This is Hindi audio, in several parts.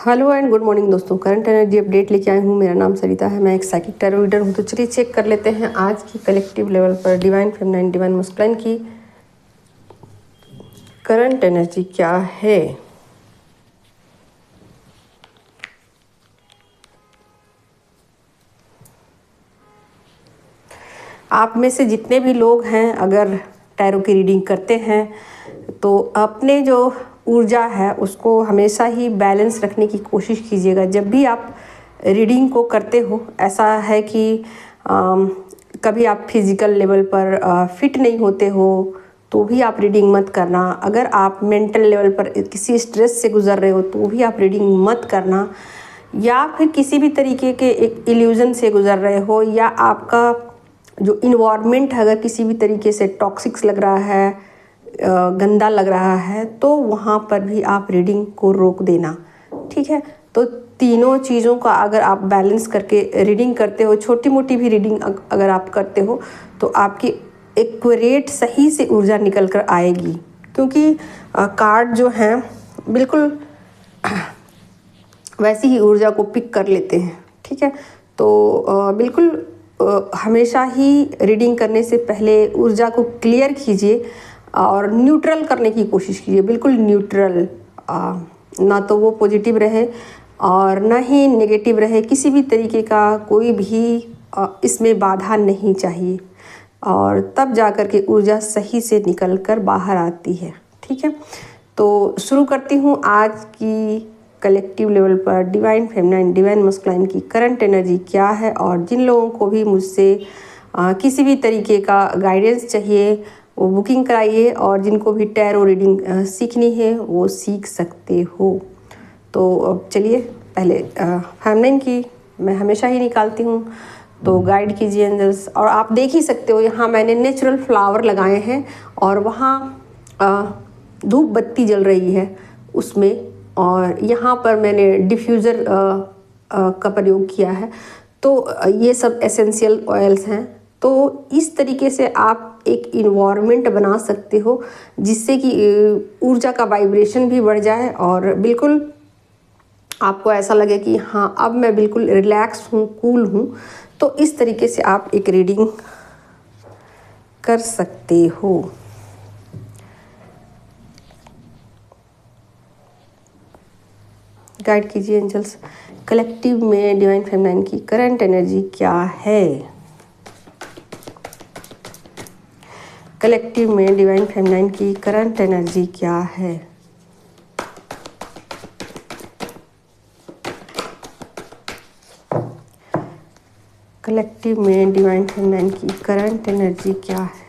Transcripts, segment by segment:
हेलो एंड गुड मॉर्निंग दोस्तों, करंट एनर्जी अपडेट लेके आई हूँ। मेरा नाम सरिता है, मैं एक साइकिक टैरो रीडर हूँ। तो चलिए चेक कर लेते हैं आज की कलेक्टिव लेवल पर डिवाइन फेमिनाइन डिवाइन मस्कुलाइन की करंट एनर्जी क्या है। आप में से जितने भी लोग हैं अगर टैरो की रीडिंग करते हैं तो अपने जो ऊर्जा है उसको हमेशा ही बैलेंस रखने की कोशिश कीजिएगा। जब भी आप रीडिंग को करते हो, ऐसा है कि कभी आप फिज़िकल लेवल पर फिट नहीं होते हो तो भी आप रीडिंग मत करना। अगर आप मेंटल लेवल पर किसी स्ट्रेस से गुज़र रहे हो तो भी आप रीडिंग मत करना। या फिर किसी भी तरीके के एक इल्यूज़न से गुज़र रहे हो या आपका जो इन्वायरमेंट है अगर किसी भी तरीके से टॉक्सिक्स लग रहा है, गंदा लग रहा है, तो वहाँ पर भी आप रीडिंग को रोक देना। ठीक है, तो तीनों चीज़ों का अगर आप बैलेंस करके रीडिंग करते हो, छोटी मोटी भी रीडिंग अगर आप करते हो तो आपकी एक्यूरेट सही से ऊर्जा निकल कर आएगी। क्योंकि कार्ड जो हैं बिल्कुल वैसी ही ऊर्जा को पिक कर लेते हैं। ठीक है, तो बिल्कुल हमेशा ही रीडिंग करने से पहले ऊर्जा को क्लियर कीजिए और न्यूट्रल करने की कोशिश कीजिए। बिल्कुल न्यूट्रल, ना तो वो पॉजिटिव रहे और ना ही नेगेटिव रहे। किसी भी तरीके का कोई भी इसमें बाधा नहीं चाहिए और तब जा कर के ऊर्जा सही से निकल कर बाहर आती है। ठीक है, तो शुरू करती हूँ आज की कलेक्टिव लेवल पर डिवाइन फेमिनाइन डिवाइन मस्कुलाइन की करंट एनर्जी क्या है। और जिन लोगों को भी मुझसे किसी भी तरीके का गाइडेंस चाहिए वो बुकिंग कराइए, और जिनको भी टैरो रीडिंग सीखनी है वो सीख सकते हो। तो अब चलिए पहले फेमिनाइन की मैं हमेशा ही निकालती हूँ, तो गाइड कीजिए एंजल्स। और आप देख ही सकते हो यहाँ मैंने नेचुरल फ्लावर लगाए हैं और वहाँ धूप बत्ती जल रही है उसमें, और यहाँ पर मैंने डिफ्यूज़र का प्रयोग किया है। तो ये सब एसेंशियल ऑयल्स हैं। तो इस तरीके से आप एक इन्वायरमेंट बना सकते हो जिससे कि ऊर्जा का वाइब्रेशन भी बढ़ जाए और बिल्कुल आपको ऐसा लगे कि हाँ अब मैं बिल्कुल रिलैक्स हूँ, कूल हूँ। तो इस तरीके से आप एक रीडिंग कर सकते हो। गाइड कीजिए एंजल्स, कलेक्टिव में डिवाइन फेमिनाइन की करंट एनर्जी क्या है। कलेक्टिव में डिवाइन फेमिनाइन की करंट एनर्जी क्या है। कलेक्टिव में डिवाइन फेमिनाइन की करंट एनर्जी क्या है।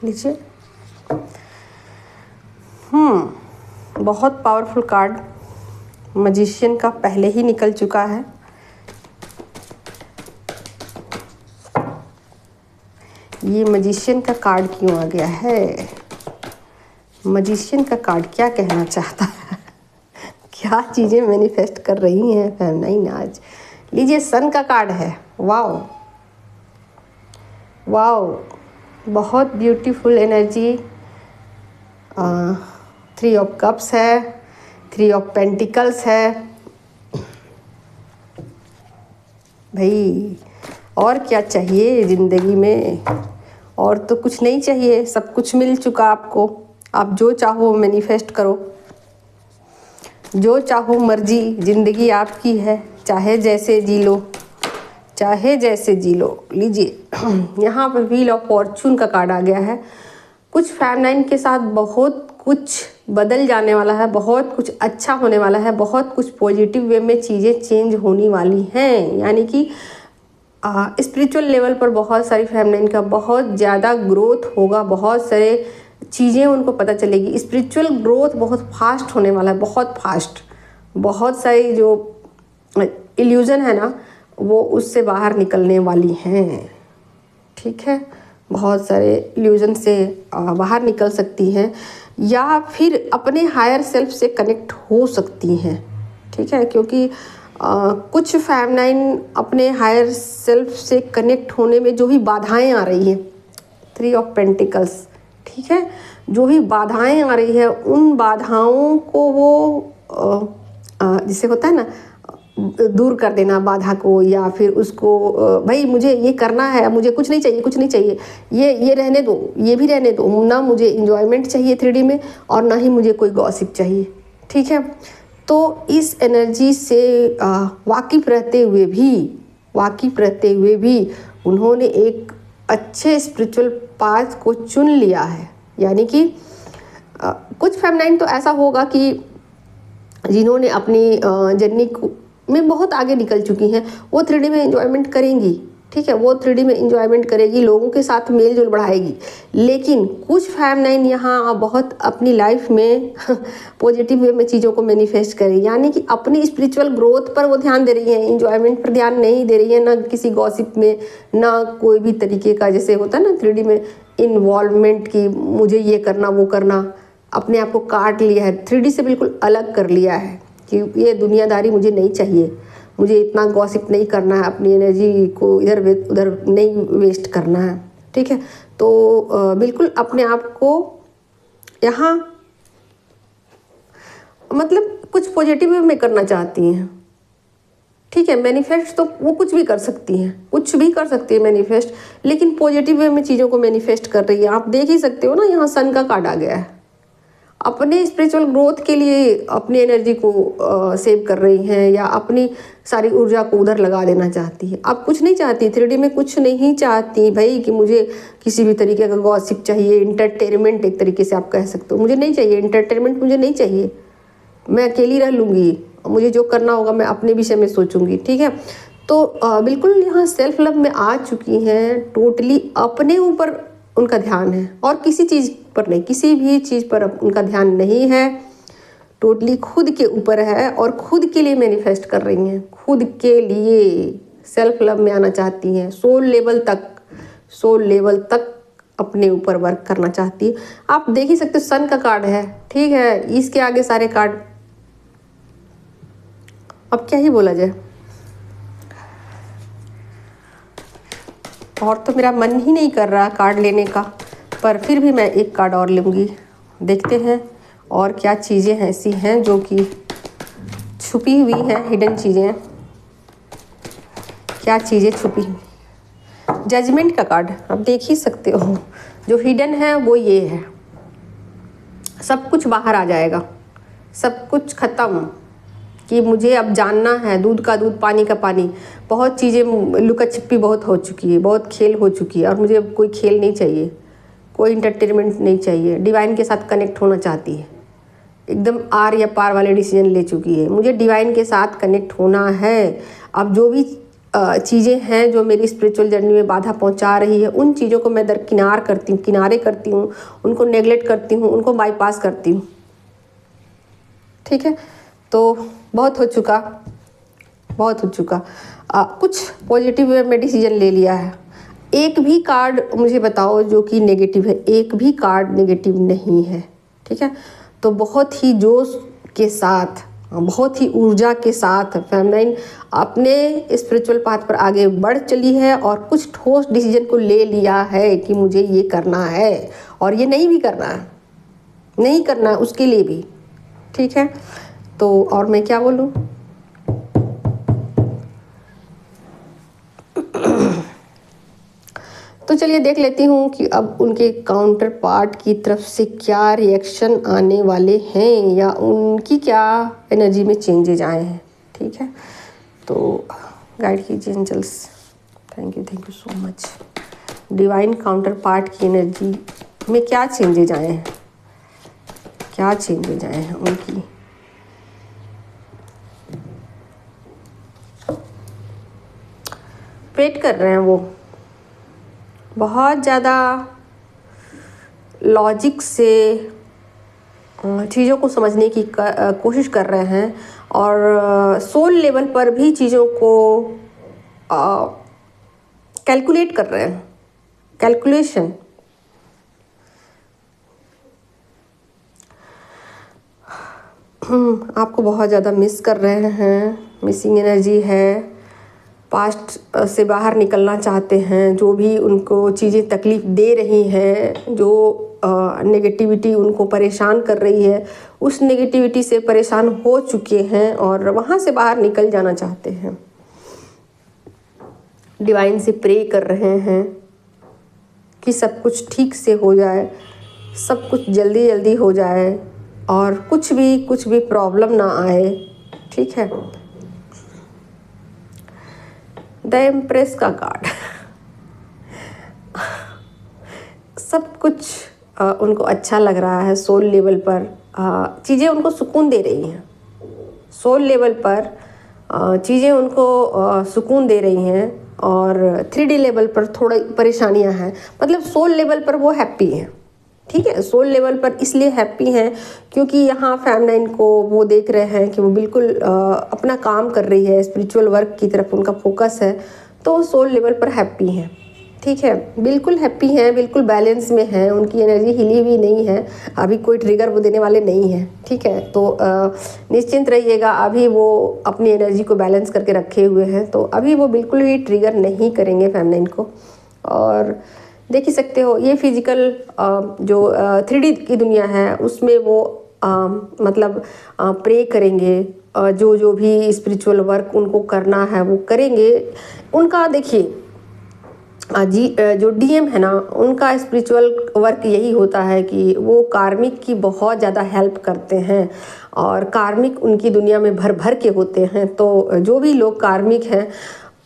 लीजिए, बहुत पावरफुल कार्ड मैजिशियन का पहले ही निकल चुका है। ये मैजिशियन का कार्ड क्यों आ गया है? मैजिशियन का कार्ड क्या कहना चाहता है? क्या चीज़ें मैनिफेस्ट कर रही हैं फेमिनाइन आज? लीजिए, सन का कार्ड है। वाओ वाओ, बहुत ब्यूटीफुल एनर्जी। 3 ऑफ कप्स है, 3 ऑफ पेंटिकल्स है। भाई और क्या चाहिए ज़िंदगी में? और तो कुछ नहीं चाहिए, सब कुछ मिल चुका आपको। आप जो चाहो मैनिफेस्ट करो, जो चाहो मर्जी, ज़िंदगी आपकी है, चाहे जैसे जी लो, चाहे जैसे जी लो। लीजिए, यहाँ पर व्हील ऑफ फॉर्चून का कार्ड आ गया है। कुछ फेमिनाइन के साथ बहुत कुछ बदल जाने वाला है, बहुत कुछ अच्छा होने वाला है, बहुत कुछ पॉजिटिव वे में चीज़ें चेंज होने वाली हैं। यानी कि स्पिरिचुअल लेवल पर बहुत सारी फेमिनाइन का बहुत ज़्यादा ग्रोथ होगा, बहुत सारे चीज़ें उनको पता चलेगी। स्पिरिचुअल ग्रोथ बहुत फास्ट होने वाला है, बहुत फास्ट। बहुत सारी जो इल्यूज़न है ना वो उससे बाहर निकलने वाली हैं। ठीक है, बहुत सारे इल्यूज़न से बाहर निकल सकती हैं या फिर अपने हायर सेल्फ से कनेक्ट हो सकती हैं। ठीक है, क्योंकि कुछ फेमिनाइन अपने हायर सेल्फ से कनेक्ट होने में जो भी बाधाएं आ रही हैं, 3 ऑफ पेंटिकल्स। ठीक है। जो भी बाधाएं आ रही है उन बाधाओं को वो जैसे होता है ना, दूर कर देना बाधा को, या फिर उसको भाई मुझे ये करना है, मुझे कुछ नहीं चाहिए, कुछ नहीं चाहिए, ये रहने दो, ये भी रहने दो ना, मुझे इंजॉयमेंट चाहिए 3D में और ना ही मुझे कोई गॉसिप चाहिए, ठीक है। तो इस एनर्जी से वाकिफ़ रहते हुए भी उन्होंने एक अच्छे स्पिरिचुअल पाथ को चुन लिया है। यानी कि कुछ फेमिनाइन तो ऐसा होगा कि जिन्होंने अपनी जर्नी में बहुत आगे निकल चुकी हैं, वो 3D में एंजॉयमेंट करेंगी, ठीक है, वो 3D में एंजॉयमेंट करेगी, लोगों के साथ मेल जोल बढ़ाएगी। लेकिन कुछ फेमिनाइन यहाँ बहुत अपनी लाइफ में पॉजिटिव वे में चीज़ों को मैनिफेस्ट करेगी, यानी कि अपनी स्पिरिचुअल ग्रोथ पर वो ध्यान दे रही हैं, एंजॉयमेंट पर ध्यान नहीं दे रही है, ना किसी गॉसिप में, ना कोई भी तरीके का जैसे होता है ना 3D में इन्वॉल्वमेंट की मुझे ये करना वो करना। अपने आप को काट लिया है, 3D से बिल्कुल अलग कर लिया है कि ये दुनियादारी मुझे नहीं चाहिए, मुझे इतना गॉसिप नहीं करना है, अपनी एनर्जी को इधर उधर नहीं वेस्ट करना है, ठीक है। तो बिल्कुल अपने आप को यहाँ मतलब कुछ पॉजिटिव वे में करना चाहती हैं, ठीक है। मैनिफेस्ट तो वो कुछ भी कर सकती हैं, कुछ भी कर सकती है मैनिफेस्ट, लेकिन पॉजिटिव वे में चीज़ों को मैनिफेस्ट कर रही है। आप देख ही सकते हो ना, यहाँ सन का कार्ड आ गया है। अपने स्पिरिचुअल ग्रोथ के लिए अपनी एनर्जी को सेव कर रही हैं, या अपनी सारी ऊर्जा को उधर लगा देना चाहती है। अब कुछ नहीं चाहती, 3D में कुछ नहीं चाहती भाई कि मुझे किसी भी तरीके का गॉसिप चाहिए, इंटरटेनमेंट एक तरीके से आप कह सकते हो। मुझे नहीं चाहिए इंटरटेनमेंट, मुझे नहीं चाहिए, मैं अकेली रह लूँगी, मुझे जो करना होगा मैं अपने विषय में सोचूंगी, ठीक है। तो बिल्कुल यहाँ सेल्फ लव में आ चुकी हैं, टोटली अपने ऊपर उनका ध्यान है और किसी चीज़ पर नहीं, किसी भी चीज़ पर उनका ध्यान नहीं है, टोटली खुद के ऊपर है और खुद के लिए मैनिफेस्ट कर रही हैं, खुद के लिए सेल्फ लव में आना चाहती हैं, सोल लेवल तक अपने ऊपर वर्क करना चाहती है। आप देख ही सकते हो सन का कार्ड है, ठीक है, इसके आगे सारे कार्ड, अब क्या ही बोला जाए। और तो मेरा मन ही नहीं कर रहा कार्ड लेने का, पर फिर भी मैं एक कार्ड और लूँगी। देखते हैं और क्या चीज़ें ऐसी हैं जो कि छुपी हुई हैं, हिडन चीज़ें, क्या चीज़ें छुपी हुई। जजमेंट का कार्ड आप देख ही सकते हो, जो हिडन है वो ये है, सब कुछ बाहर आ जाएगा, सब कुछ ख़त्म, कि मुझे अब जानना है, दूध का दूध पानी का पानी। बहुत चीज़ें लुका छिपी बहुत हो चुकी है, बहुत खेल हो चुकी है, और मुझे अब कोई खेल नहीं चाहिए, कोई इंटरटेनमेंट नहीं चाहिए। डिवाइन के साथ कनेक्ट होना चाहती है, एकदम आर या पार वाले डिसीजन ले चुकी है, मुझे डिवाइन के साथ कनेक्ट होना है। अब जो भी चीज़ें हैं जो मेरी स्पिरिचुअल जर्नी में बाधा पहुंचा रही है, उन चीज़ों को मैं किनारे करती हूँ, उनको नेगलेक्ट करती हूँ, उनको बाईपास करती हूँ, ठीक है। तो बहुत हो चुका, कुछ पॉजिटिव वे में डिसीजन ले लिया है। एक भी कार्ड मुझे बताओ जो कि नेगेटिव है, एक भी कार्ड नेगेटिव नहीं है, ठीक है। तो बहुत ही जोश के साथ, बहुत ही ऊर्जा के साथ फेमिनाइन अपने स्पिरिचुअल पाथ पर आगे बढ़ चली है और कुछ ठोस डिसीजन को ले लिया है कि मुझे ये करना है और ये नहीं करना है उसके लिए भी, ठीक है। तो और मैं क्या बोलूँ, तो चलिए देख लेती हूँ कि अब उनके काउंटर पार्ट की तरफ से क्या रिएक्शन आने वाले हैं, या उनकी क्या एनर्जी में चेंजेज आए हैं, ठीक है। तो गाइड कीजिए angels, thank you so much. Divine counterpart की एनर्जी में क्या चेंजेज आए हैं उनकी। वेट कर रहे हैं वो, बहुत ज़्यादा लॉजिक से चीज़ों को समझने की कोशिश कर रहे हैं, और सोल लेवल पर भी चीज़ों को कैलकुलेट कर रहे हैं, कैलकुलेशन। आपको बहुत ज़्यादा मिस कर रहे हैं, मिसिंग एनर्जी है, पास्ट से बाहर निकलना चाहते हैं, जो भी उनको चीज़ें तकलीफ़ दे रही हैं, जो नेगेटिविटी उनको परेशान कर रही है, उस नेगेटिविटी से परेशान हो चुके हैं और वहाँ से बाहर निकल जाना चाहते हैं। डिवाइन से प्रे कर रहे हैं कि सब कुछ ठीक से हो जाए, सब कुछ जल्दी जल्दी हो जाए और कुछ भी प्रॉब्लम ना आए। ठीक है। द एम्प्रेस का कार्ड सब कुछ उनको अच्छा लग रहा है। सोल लेवल पर चीज़ें उनको सुकून दे रही हैं। सोल लेवल पर चीज़ें उनको सुकून दे रही हैं और 3D लेवल पर थोड़ी परेशानियां हैं। मतलब सोल लेवल पर वो हैप्पी हैं। ठीक है। सोल लेवल पर इसलिए हैप्पी हैं क्योंकि यहाँ फेमिनाइन को वो देख रहे हैं कि वो बिल्कुल अपना काम कर रही है, स्पिरिचुअल वर्क की तरफ उनका फोकस है, तो सोल लेवल पर हैप्पी हैं। ठीक है। बिल्कुल हैप्पी हैं, बिल्कुल बैलेंस में हैं, उनकी एनर्जी हिली हुई नहीं है, अभी कोई ट्रिगर वो देने वाले नहीं हैं। ठीक है। तो निश्चिंत रहिएगा, अभी वो अपनी एनर्जी को बैलेंस करके रखे हुए हैं, तो अभी वो बिल्कुल भी ट्रिगर नहीं करेंगे फेमिनाइन को। और देख ही सकते हो ये फिजिकल जो 3D की दुनिया है उसमें वो मतलब प्रे करेंगे, जो भी स्पिरिचुअल वर्क उनको करना है वो करेंगे। उनका देखिए जो डीएम है ना, उनका स्पिरिचुअल वर्क यही होता है कि वो कार्मिक की बहुत ज़्यादा हेल्प करते हैं और कार्मिक उनकी दुनिया में भर भर के होते हैं। तो जो भी लोग कार्मिक हैं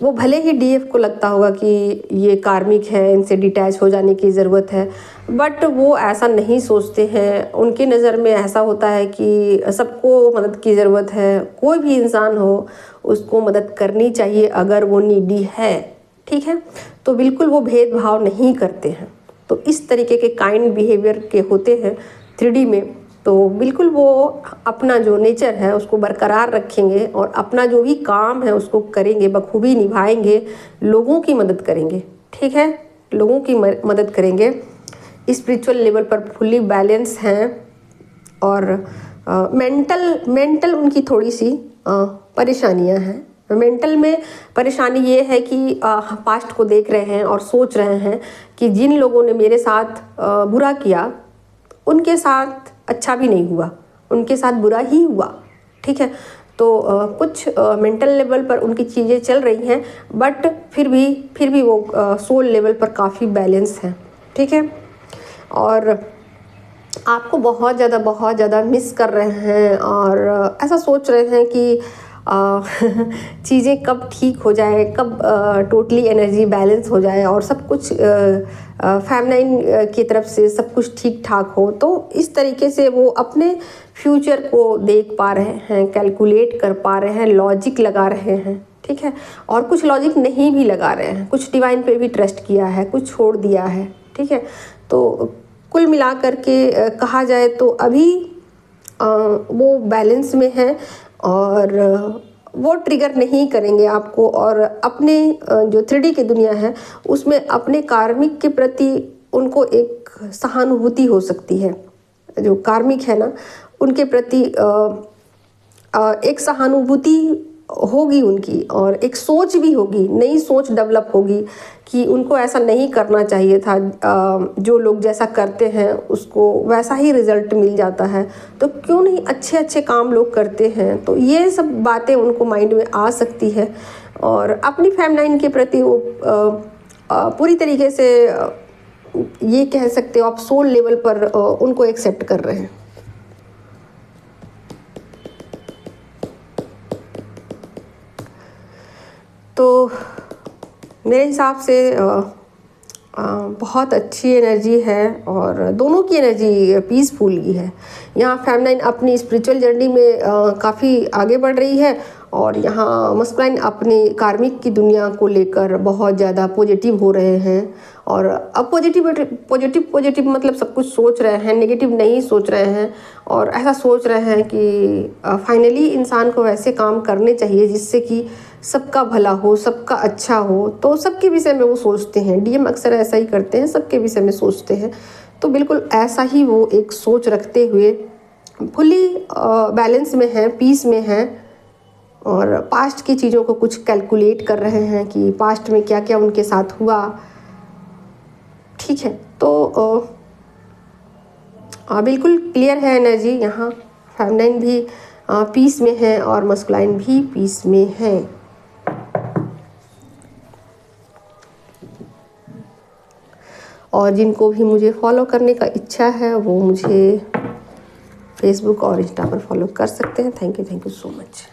वो भले ही डीएफ को लगता होगा कि ये कार्मिक है, इनसे डिटैच हो जाने की ज़रूरत है, बट वो ऐसा नहीं सोचते हैं। उनकी नज़र में ऐसा होता है कि सबको मदद की ज़रूरत है, कोई भी इंसान हो उसको मदद करनी चाहिए अगर वो नीडी है। ठीक है। तो बिल्कुल वो भेदभाव नहीं करते हैं। तो इस तरीके के काइंड बिहेवियर के होते हैं 3D में। तो बिल्कुल वो अपना जो नेचर है उसको बरकरार रखेंगे और अपना जो भी काम है उसको करेंगे, बखूबी निभाएंगे, लोगों की मदद करेंगे। ठीक है। लोगों की मदद करेंगे, स्पिरिचुअल लेवल पर फुल्ली बैलेंस हैं और मेंटल उनकी थोड़ी सी परेशानियां हैं। मेंटल में परेशानी ये है कि पास्ट को देख रहे हैं और सोच रहे हैं कि जिन लोगों ने मेरे साथ बुरा किया उनके साथ अच्छा भी नहीं हुआ, उनके साथ बुरा ही हुआ। ठीक है। तो कुछ मेंटल लेवल पर उनकी चीज़ें चल रही हैं, बट फिर भी वो सोल लेवल पर काफ़ी बैलेंस हैं। ठीक है। और आपको बहुत ज़्यादा मिस कर रहे हैं और ऐसा सोच रहे हैं कि चीज़ें कब ठीक हो जाए, कब टोटली एनर्जी बैलेंस हो जाए और सब कुछ फेमिनाइन की तरफ से सब कुछ ठीक ठाक हो। तो इस तरीके से वो अपने फ्यूचर को देख पा रहे हैं, कैलकुलेट कर पा रहे हैं, लॉजिक लगा रहे हैं। ठीक है। और कुछ लॉजिक नहीं भी लगा रहे हैं, कुछ डिवाइन पे भी ट्रस्ट किया है, कुछ छोड़ दिया है। ठीक है। तो कुल मिला करके कहा जाए तो अभी वो बैलेंस में है और वो ट्रिगर नहीं करेंगे आपको। और अपने जो 3D की दुनिया है उसमें अपने कार्मिक के प्रति उनको एक सहानुभूति हो सकती है। जो कार्मिक है ना उनके प्रति एक सहानुभूति होगी उनकी और एक सोच भी होगी, नई सोच डेवलप होगी कि उनको ऐसा नहीं करना चाहिए था। जो लोग जैसा करते हैं उसको वैसा ही रिजल्ट मिल जाता है, तो क्यों नहीं अच्छे काम लोग करते हैं। तो ये सब बातें उनको माइंड में आ सकती है और अपनी फेमिनाइन के प्रति वो पूरी तरीके से ये कह सकते हो आप सोल लेवल पर उनको एक्सेप्ट कर रहे हैं। तो मेरे हिसाब से बहुत अच्छी एनर्जी है और दोनों की एनर्जी पीसफुल ही है। यहाँ फेमिनाइन अपनी स्पिरिचुअल जर्नी में काफ़ी आगे बढ़ रही है और यहाँ मस्कुलाइन अपनी कार्मिक की दुनिया को लेकर बहुत ज़्यादा पॉजिटिव हो रहे हैं। और अब पॉजिटिव मतलब सब कुछ सोच रहे हैं, नेगेटिव नहीं सोच रहे हैं और ऐसा सोच रहे हैं कि फाइनली इंसान को वैसे काम करने चाहिए जिससे कि सबका भला हो, सबका अच्छा हो। तो सबके विषय में वो सोचते हैं, डीएम अक्सर ऐसा ही करते हैं, सबके विषय में सोचते हैं। तो बिल्कुल ऐसा ही वो एक सोच रखते हुए फुली बैलेंस में हैं, पीस में हैं और पास्ट की चीज़ों को कुछ कैलकुलेट कर रहे हैं कि पास्ट में क्या क्या उनके साथ हुआ। ठीक है। तो बिल्कुल क्लियर है एनर्जी यहाँ। फेमिनाइन भी पीस में है और मस्कुलाइन भी पीस में है। और जिनको भी मुझे फॉलो करने का इच्छा है वो मुझे फेसबुक और इंस्टा पर फॉलो कर सकते हैं। Thank you so much.